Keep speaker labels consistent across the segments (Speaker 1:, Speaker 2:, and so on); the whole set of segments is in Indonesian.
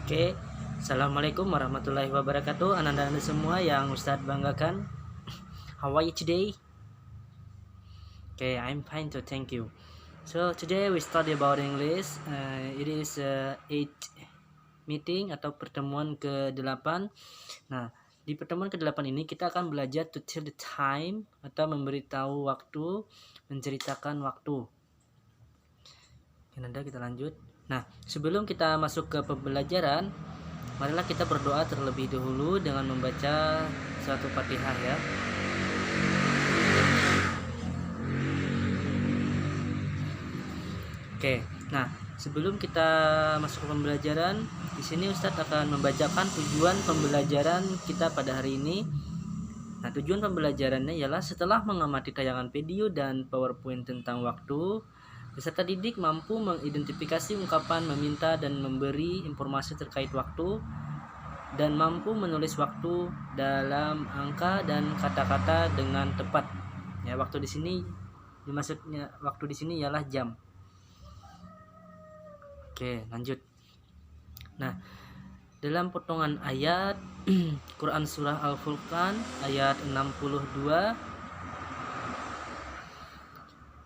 Speaker 1: Oke, Assalamualaikum warahmatullahi wabarakatuh. Anda semua yang Ustadz banggakan. How are you today? Okay, I'm fine too, thank you. So today we study about English. It is 8 meeting atau pertemuan ke-8. Nah, di pertemuan ke-8 ini kita akan belajar to tell the time atau memberitahu waktu, menceritakan waktu. Anda kita lanjut. Nah, sebelum kita masuk ke pembelajaran, marilah kita berdoa terlebih dahulu dengan membaca suatu Fatihah ya. Oke, nah sebelum kita masuk ke pembelajaran, di sini Ustadz akan membacakan tujuan pembelajaran kita pada hari ini. Nah, tujuan pembelajarannya ialah setelah mengamati tayangan video dan PowerPoint tentang waktu, peserta didik mampu mengidentifikasi ungkapan, meminta dan memberi informasi terkait waktu, dan mampu menulis waktu dalam angka dan kata-kata dengan tepat. Ya, waktu di sini dimaksudnya waktu di sini ialah jam. Oke, lanjut. Nah, dalam potongan ayat Quran Surah Al-Furqan ayat 62.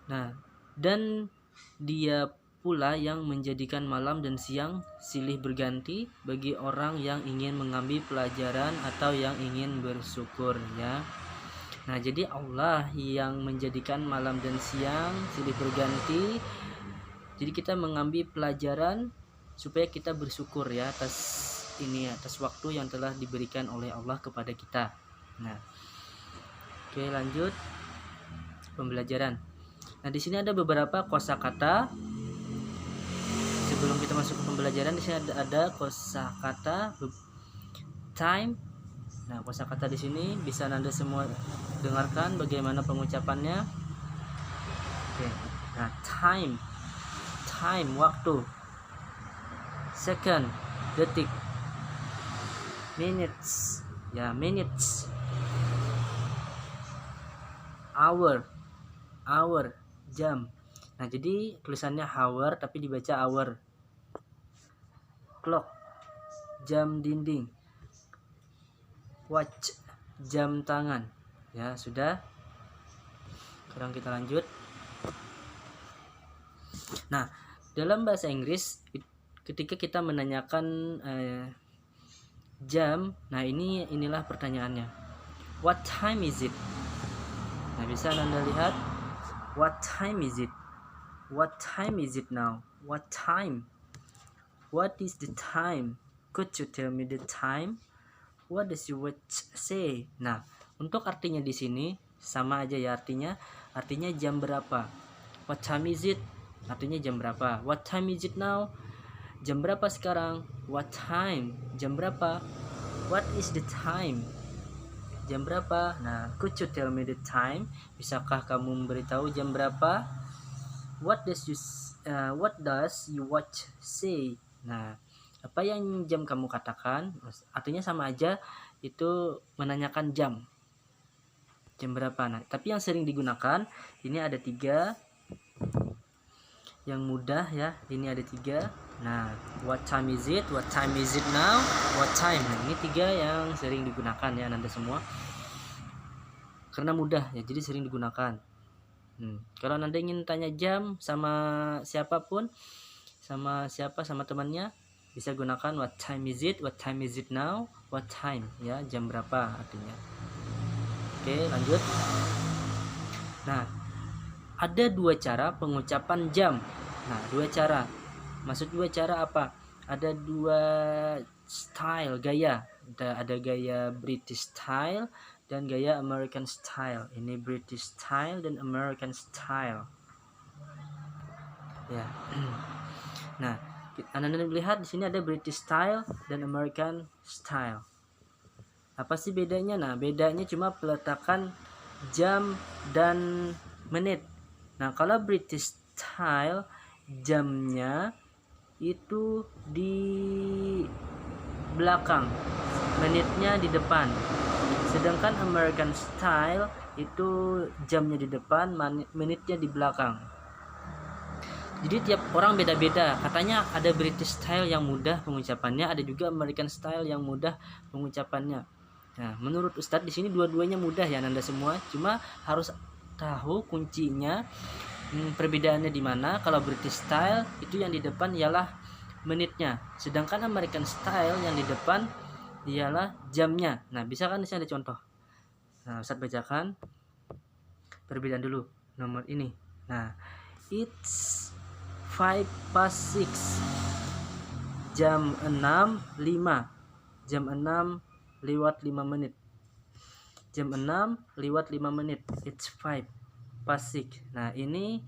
Speaker 1: Nah, dan dia pula yang menjadikan malam dan siang silih berganti bagi orang yang ingin mengambil pelajaran atau yang ingin bersyukur ya. Nah, jadi Allah yang menjadikan malam dan siang silih berganti. Jadi kita mengambil pelajaran supaya kita bersyukur ya atas waktu yang telah diberikan oleh Allah kepada kita. Nah, oke, lanjut pembelajaran. Nah, di sini ada beberapa kosakata. Sebelum kita masuk ke pembelajaran, di sini ada kosakata time. Nah, kosakata di sini bisa Anda semua dengarkan bagaimana pengucapannya. Oke. Nah, time waktu. Second, detik. Minutes, ya, minutes. Hour, jam. Nah, jadi tulisannya hour tapi dibaca hour. Clock, jam dinding. Watch, jam tangan. Ya, sudah. Sekarang kita lanjut. Nah, dalam bahasa Inggris ketika kita menanyakan jam, nah inilah pertanyaannya. What time is it? Nah, bisa Anda lihat. What time is it? What time is it now? What time? What is the time? Could you tell me the time? What does your watch say? Nah, untuk artinya di sini sama aja ya artinya. Artinya jam berapa? What time is it? Artinya jam berapa? What time is it now? Jam berapa sekarang? What time? Jam berapa? What is the time? Jam berapa? Nah, could you tell me the time? Bisakah kamu memberitahu jam berapa? What does your watch say? Nah, apa yang jam kamu katakan? Artinya sama aja, itu menanyakan jam. Jam berapa? Nah, tapi yang sering digunakan ini ada 3. Yang mudah ya, ini ada 3. Nah, what time is it? What time is it now? What time? Nah, ini 3 yang sering digunakan ya Anda semua. Karena mudah ya, jadi sering digunakan. Kalau Anda ingin tanya jam sama siapapun, sama temannya, bisa gunakan what time is it? What time is it now? What time? Ya, jam berapa artinya. Oke, lanjut. Nah, ada 2 cara pengucapan jam. Nah, 2 cara. Maksud 2 cara apa? Ada 2 style, gaya. Ada gaya British style dan gaya American style. Ini British style dan American style. Ya. Nah, Anda lihat di sini ada British style dan American style. Apa sih bedanya? Nah, bedanya cuma peletakan jam dan menit. Nah, kalau British style jamnya itu di belakang, menitnya di depan. Sedangkan American style itu jamnya di depan, menitnya di belakang. Jadi tiap orang beda-beda. Katanya ada British style yang mudah pengucapannya, ada juga American style yang mudah pengucapannya. Nah, menurut Ustadz di sini dua-duanya mudah ya Nanda semua. Cuma harus tahu kuncinya, perbedaannya di mana. Kalau British style itu yang di depan ialah menitnya, sedangkan American style yang di depan ialah jamnya. Nah, bisa kan di sini ada contoh. Nah, Ustadz bacakan perbedaan dulu nomor ini. Nah, it's 5 past 6, jam 6.05, jam 6 lewat 5 menit, jam 6 lewat 5 menit, it's 5 past 6. Nah, ini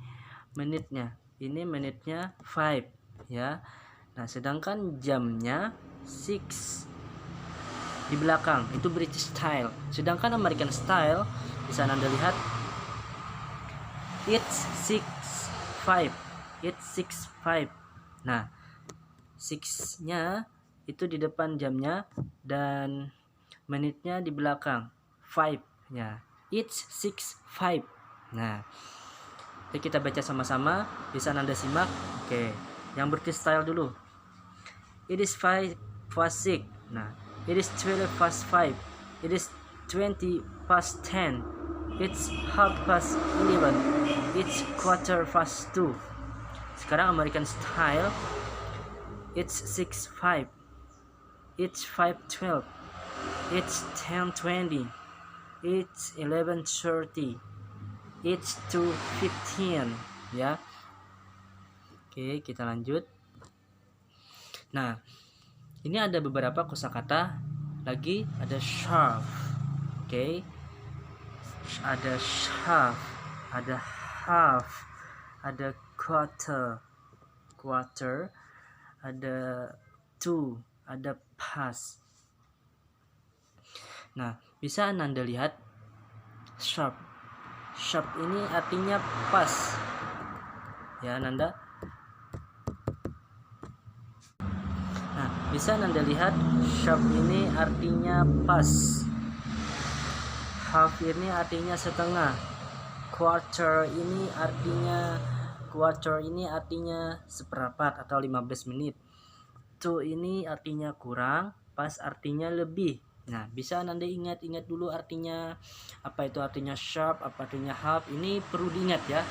Speaker 1: menitnya 5 ya. Nah, sedangkan jamnya 6 di belakang, itu British style. Sedangkan American style bisa Anda lihat, it's 6:05, it's 6:05. Nah, 6-nya itu di depan jamnya dan menitnya di belakang 5-nya, it's 6:05. Nah, jadi kita baca sama-sama, bisa Anda simak. Oke, yang British style dulu. It is 5 past 6. Nah, it is 12 past 5. It is 20 past 10. It's 11:30. It's 1/4 past 2. Sekarang American style. It's 6:05. It's 5:12. It's 10:20. It's 11:30. It's 2:15 ya. Oke, kita lanjut. Nah, ini ada beberapa kosakata lagi, ada sharp. Oke. Ada sharp, ada half, ada quarter, ada two, ada pass. Nah, bisa Anda lihat sharp. Sharp ini artinya pas. Ya, Nanda. Nah, bisa Anda lihat sharp ini artinya pas. Half ini artinya setengah. Quarter ini artinya seperempat atau 15 menit. Two ini artinya kurang, pas artinya lebih. Nah, bisa Anda ingat dulu artinya apa itu artinya sharp, apa artinya half. Ini perlu diingat ya.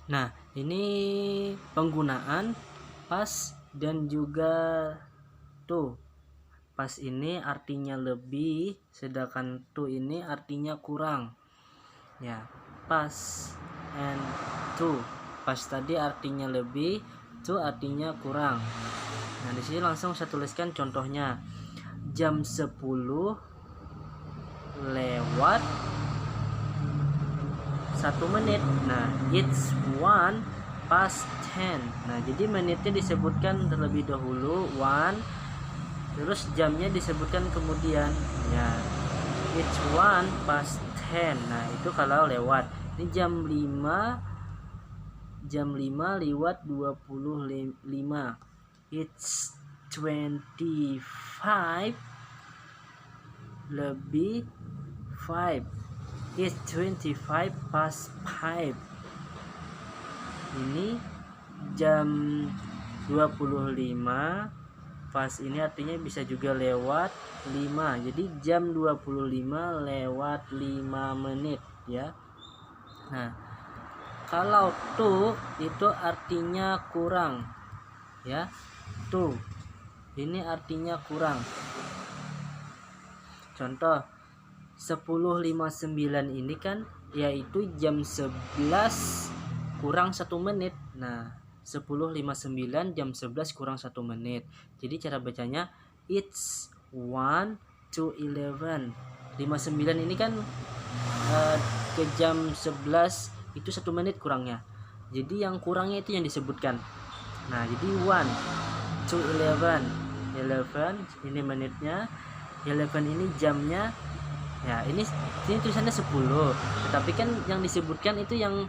Speaker 1: Nah, ini penggunaan pas dan juga to. Pas ini artinya lebih, sedangkan to ini artinya kurang. Ya, pas and to. Pas tadi artinya lebih, to artinya kurang. Nah, di sini langsung saya tuliskan contohnya. Jam 10 lewat 1 menit. Nah, it's 1 past 10. Nah, jadi menitnya disebutkan terlebih dahulu 1, terus jamnya disebutkan kemudian. Ya, it's 1 past 10. Nah, itu kalau lewat. Ini jam 5 lewat 25. It's 25 lebih 5. It's 25 past 5. Ini jam 25. Pas ini artinya bisa juga lewat 5. Jadi jam 25 lewat 5 menit ya. Nah, kalau to itu artinya kurang ya. To ini artinya kurang. Contoh 10.59 ini kan yaitu jam 11 kurang 1 menit. Nah, 10.59 jam 11 kurang 1 menit. Jadi cara bacanya it's 1 to 11. 59 ini kan ke jam 11 itu 1 menit kurangnya. Jadi yang kurangnya itu yang disebutkan. Nah, jadi 1 to 11. 11 ini menitnya, 11 ini jamnya. Ya, ini tulisannya 10. Tapi kan yang disebutkan itu yang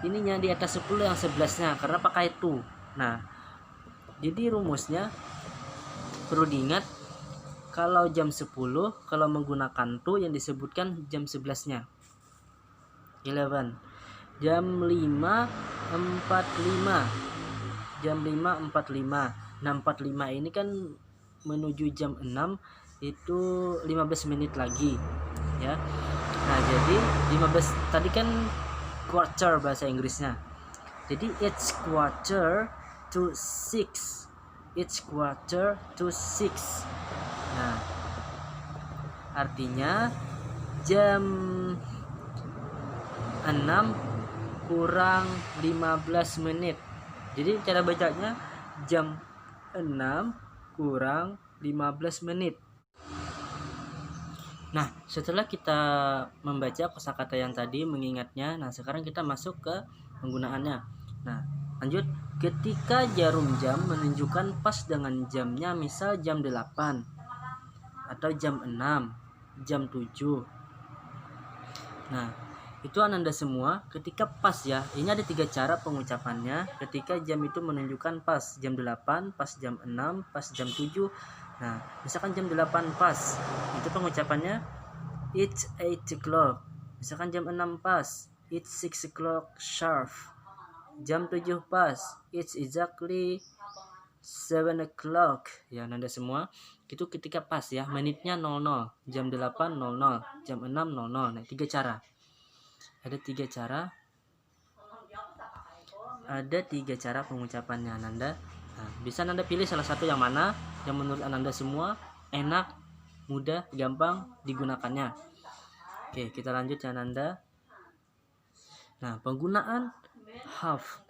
Speaker 1: ininya di atas 10 yang 11-nya karena pakai to. Nah, jadi rumusnya perlu diingat, kalau jam 10 kalau menggunakan to yang disebutkan jam 11-nya 11. Jam 5 Jam 5.45. Nah, 45 ini kan menuju jam 6 itu 15 menit lagi ya. Nah, jadi 15 tadi kan quarter bahasa Inggrisnya. Jadi it's quarter to 6. It's quarter to 6. Nah, artinya jam 6 kurang 15 menit. Jadi cara bacanya jam 6 kurang 15 menit. Nah, setelah kita membaca kosakata yang tadi, mengingatnya, nah sekarang kita masuk ke penggunaannya. Nah, lanjut. Ketika jarum jam menunjukkan pas dengan jamnya, misal jam 8 atau jam 6, jam 7. Nah, itu Ananda semua ketika pas ya. Ini ada 3 cara pengucapannya. Ketika jam itu menunjukkan pas, jam 8, pas jam 6, pas jam 7. Nah, misalkan jam 8 pas, itu pengucapannya it's 8 o'clock. Misalkan jam 6 pas, it's 6 o'clock sharp. Jam 7 pas, it's exactly 7 o'clock. Ya, Ananda semua itu ketika pas ya, menitnya 00, jam 8 00, jam 6 00. Nah, 3 cara. Ada 3 cara pengucapannya Ananda. Nah, bisa Ananda pilih salah satu yang mana yang menurut Ananda semua enak, mudah, gampang digunakannya. Oke, kita lanjut ya Ananda. Nah, penggunaan half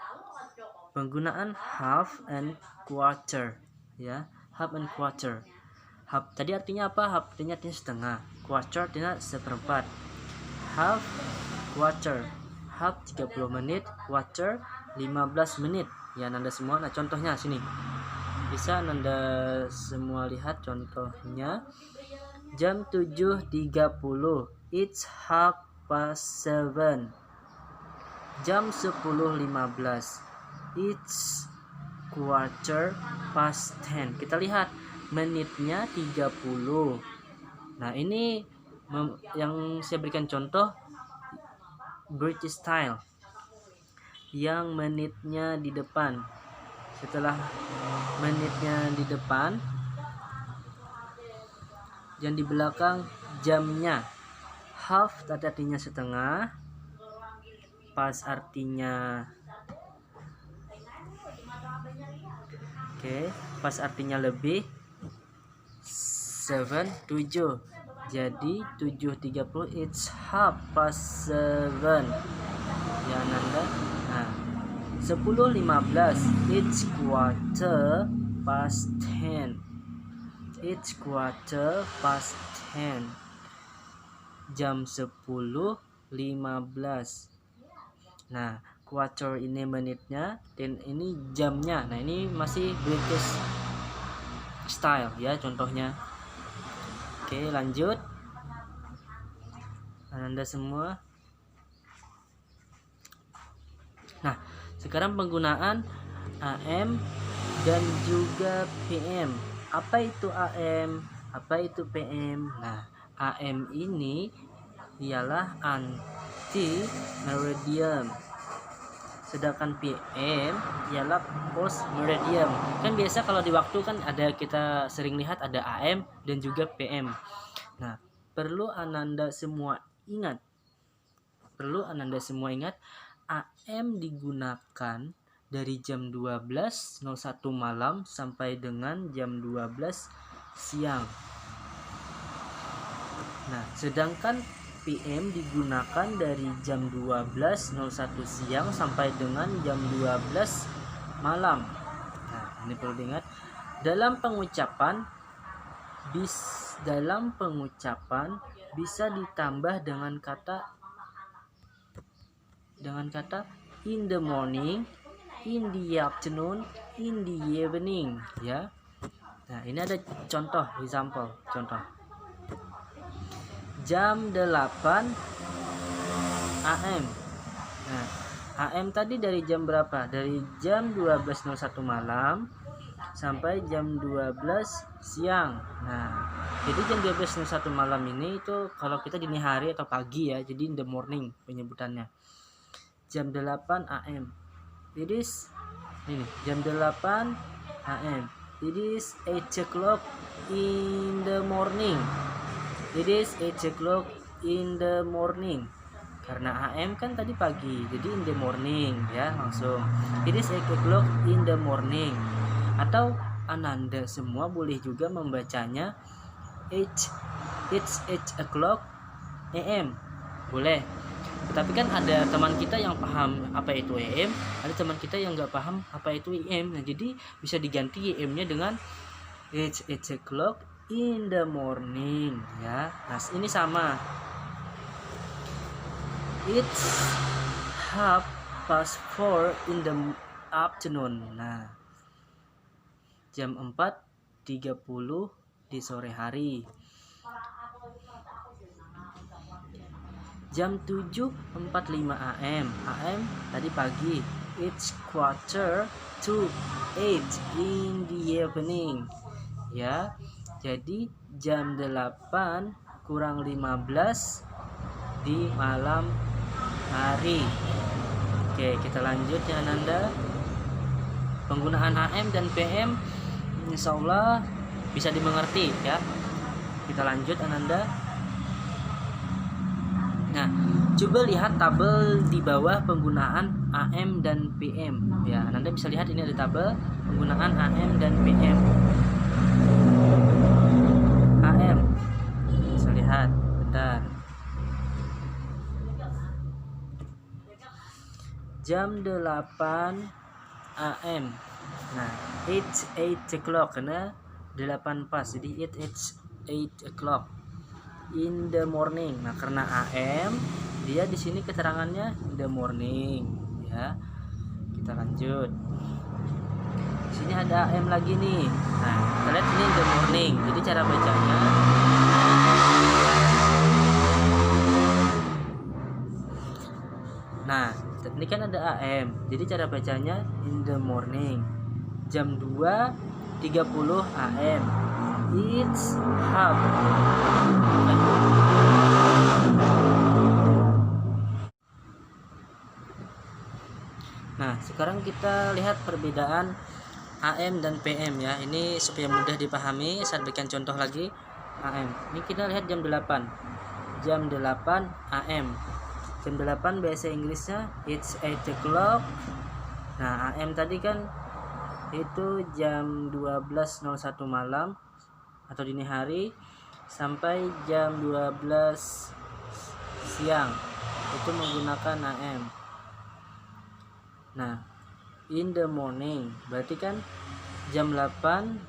Speaker 1: and quarter ya. Half and quarter. Half tadi artinya apa? Half artinya setengah, quarter artinya seperempat. Half, quarter. Half 30 menit, quarter 15 menit. Ya Ananda semua. Nah, contohnya sini. Bisa Ananda semua lihat contohnya. Jam 7.30. It's 7:30. Jam 10.15. It's 10:15. Kita lihat menitnya 30. Nah, ini yang saya berikan contoh British style yang menitnya di depan. Setelah menitnya di depan, yang di belakang jamnya. Half tadi artinya setengah, pas artinya pas artinya lebih, 7 jadi 7.30 it's 7:30 ya Ananda. Nah, 10.15 it's 10:15. It's 10:15. Jam 10.15. Nah, quarter ini menitnya dan ini jamnya. Nah, ini masih British style ya contohnya. Oke, lanjut Ananda semua. Nah, sekarang penggunaan AM dan juga PM. Apa itu AM? Apa itu PM? Nah, AM ini ialah anti meridian, sedangkan PM ialah post meridian. Kan biasa kalau di waktu kan ada, kita sering lihat ada AM dan juga PM. Nah, perlu Ananda semua ingat, AM digunakan dari jam 12.01 malam sampai dengan jam 12 siang. Nah, sedangkan PM digunakan dari jam 12.01 siang sampai dengan jam 12 malam. Nah, ini perlu diingat. Dalam pengucapan bisa ditambah dengan kata in the morning, in the afternoon, in the evening ya. Nah, ini ada contoh, example, contoh. Jam 8 AM. Nah, AM tadi dari jam berapa? Dari jam 12.01 malam sampai jam 12 siang. Nah, jadi jam 12.01 malam ini itu kalau kita dini hari atau pagi ya, jadi in the morning penyebutannya. Jam 8 AM. It is ini jam 8 AM. It is 8 o'clock in the morning. It is 8 o'clock in the morning. Karena AM kan tadi pagi, jadi in the morning ya langsung. It is 8 o'clock in the morning. Atau Ananda semua boleh juga membacanya it's 8 o'clock AM. Boleh. Tetapi kan ada teman kita yang paham apa itu AM, ada teman kita yang nggak paham apa itu AM. Nah, jadi bisa diganti AM-nya dengan it's 8 o'clock in the morning ya. Nah, ini sama. It's 4:30 in the afternoon. Nah, jam 4:30 di sore hari. Jam 7:45 AM. AM tadi pagi. It's 7:45 in the evening. Ya. Jadi jam 8 kurang 15 di malam hari. Oke, kita lanjut ya Ananda. Penggunaan AM dan PM insyaallah bisa dimengerti ya. Kita lanjut Ananda. Nah, coba lihat tabel di bawah penggunaan AM dan PM ya. Ananda bisa lihat ini ada tabel penggunaan AM dan PM. AM bisa lihat, bentar. Jam 8 AM. Nah, it's 8 o'clock karena 8 pas. Jadi it's 8 o'clock in the morning. Nah, karena AM dia di sini keterangannya in the morning ya. Kita lanjut. Di sini ada AM lagi nih. Nah, kita lihat ini in the morning. Jadi cara bacanya nah, ini kan ada AM. Jadi cara bacanya in the morning. Jam 2:30 AM. It's half. Nah, sekarang kita lihat perbedaan AM dan PM ya. Ini supaya mudah dipahami, saya berikan contoh lagi. AM. Ini kita lihat jam 8. Jam 8 AM. Jam 8 bahasa Inggrisnya it's 8 o'clock. Nah, AM tadi kan itu jam 12.01 malam atau dini hari sampai jam 12 siang. Itu menggunakan AM. Nah, in the morning berarti kan jam 8.00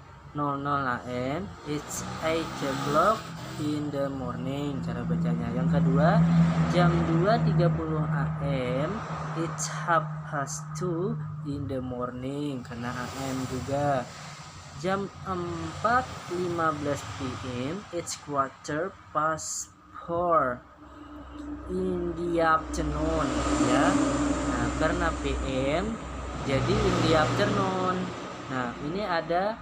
Speaker 1: AM, it's 8 o'clock in the morning cara bacanya. Yang kedua, jam 2:30 AM, it's 2:30 in the morning karena AM juga. Jam 4:15 PM, it's 4:15 in the afternoon ya. Nah, karena PM jadi in the afternoon. Nah, ini ada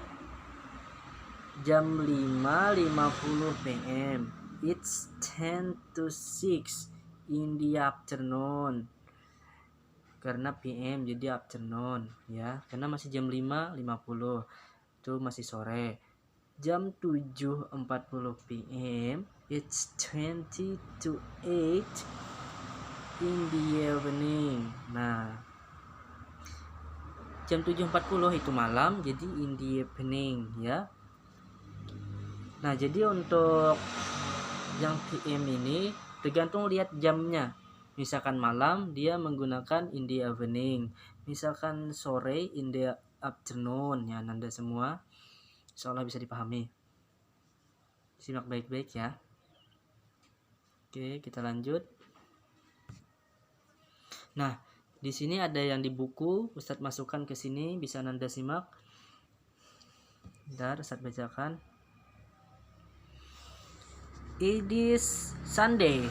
Speaker 1: jam 5:50 PM, it's 10:06 in the afternoon karena PM jadi afternoon ya, karena masih jam 5:50 itu masih sore. Jam 7:40 PM, it's 20:08 in the evening. Nah, jam 7:40 itu malam, jadi in the evening ya. Nah, jadi untuk yang PM ini tergantung lihat jamnya. Misalkan malam dia menggunakan in the evening, misalkan sore in the afternoon ya. Nanda semua insyaallah bisa dipahami. Simak baik-baik ya. Oke, kita lanjut. Nah, di sini ada yang di buku, Ustadz masukkan ke sini, bisa Nanda simak. Bentar, Ustadz bacakan. It is Sunday.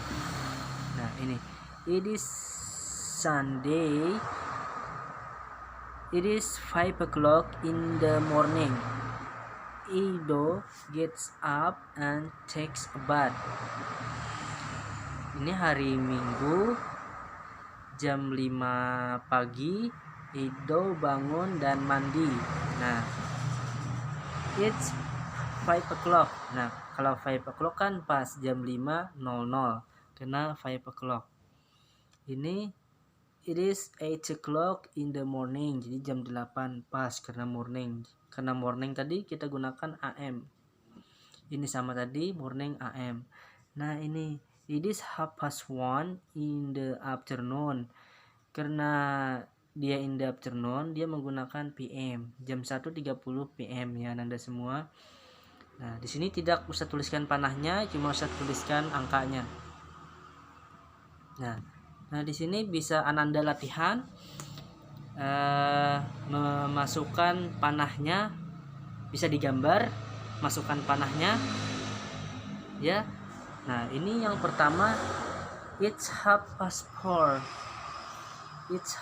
Speaker 1: Nah, ini. It is Sunday. It is 5 o'clock in the morning. Ido gets up and takes a bath. Ini hari Minggu jam 5 pagi Ido bangun dan mandi. Nah, it's 5 o'clock. Nah, kalau 5 o'clock kan pas jam 5.00, kena 5 o'clock. Ini it is 8 o'clock in the morning, jadi jam 8 pas karena morning. Karena morning tadi kita gunakan AM. Ini sama tadi morning AM. Nah, ini it is 1:30 in the afternoon. Karena dia in the afternoon, dia menggunakan PM, jam 1.30 PM ya Anda semua. Nah, di sini tidak usah tuliskan panahnya, cuma usah tuliskan angkanya. Nah, di sini bisa Ananda latihan memasukkan panahnya, bisa digambar, masukkan panahnya ya. Nah, ini yang pertama, it's 4:30. It's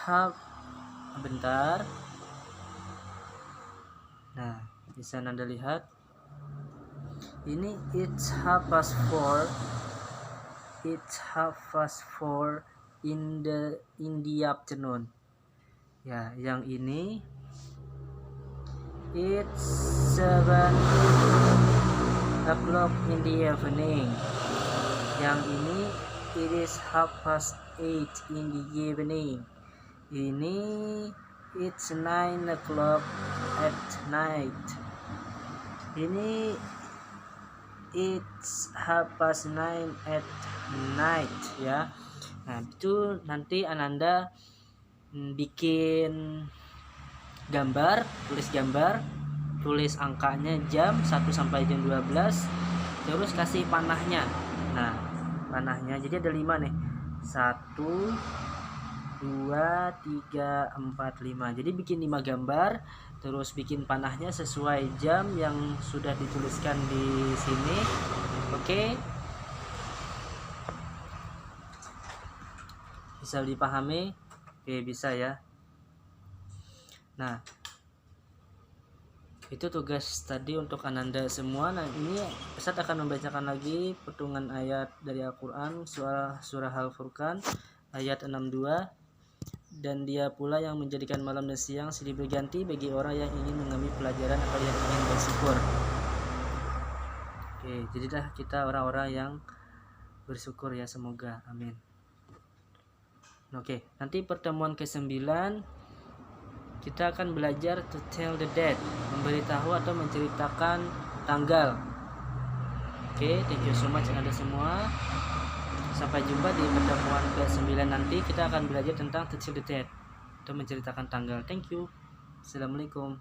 Speaker 1: bentar. Nah, bisa Anda lihat. Ini it's 4:30. It's 4:30 in the afternoon. Ya, yang ini it's 7 o'clock in the evening. Yang ini it is 8:30 in the evening. Ini it's 9 o'clock at night. Ini it's 9:30 at night ya. Nah, itu nanti Ananda bikin gambar, tulis angkanya jam 1 sampai jam 12, terus kasih panahnya. Nah, panahnya jadi ada 5 nih. 1 2 3 4 5. Jadi bikin 5 gambar, terus bikin panahnya sesuai jam yang sudah dituliskan di sini. Oke. Bisa dipahami? Oke, bisa ya. Nah, itu tugas tadi untuk Ananda semua. Nah, ini Ustaz akan membacakan lagi petungan ayat dari Al-Quran, surah Al-Furqan ayat 62. Dan dia pula yang menjadikan malam dan siang silih berganti bagi orang yang ingin mengambil pelajaran atau yang ingin bersyukur. Oke, jadilah kita orang-orang yang bersyukur ya, semoga. Amin. Oke, nanti pertemuan ke-9 kita akan belajar to tell the date, memberitahu atau menceritakan tanggal. Oke, thank you so much Anda semua. Sampai jumpa di pertemuan ke-9 nanti. Kita akan belajar tentang to tell the date atau menceritakan tanggal. Thank you. Assalamualaikum.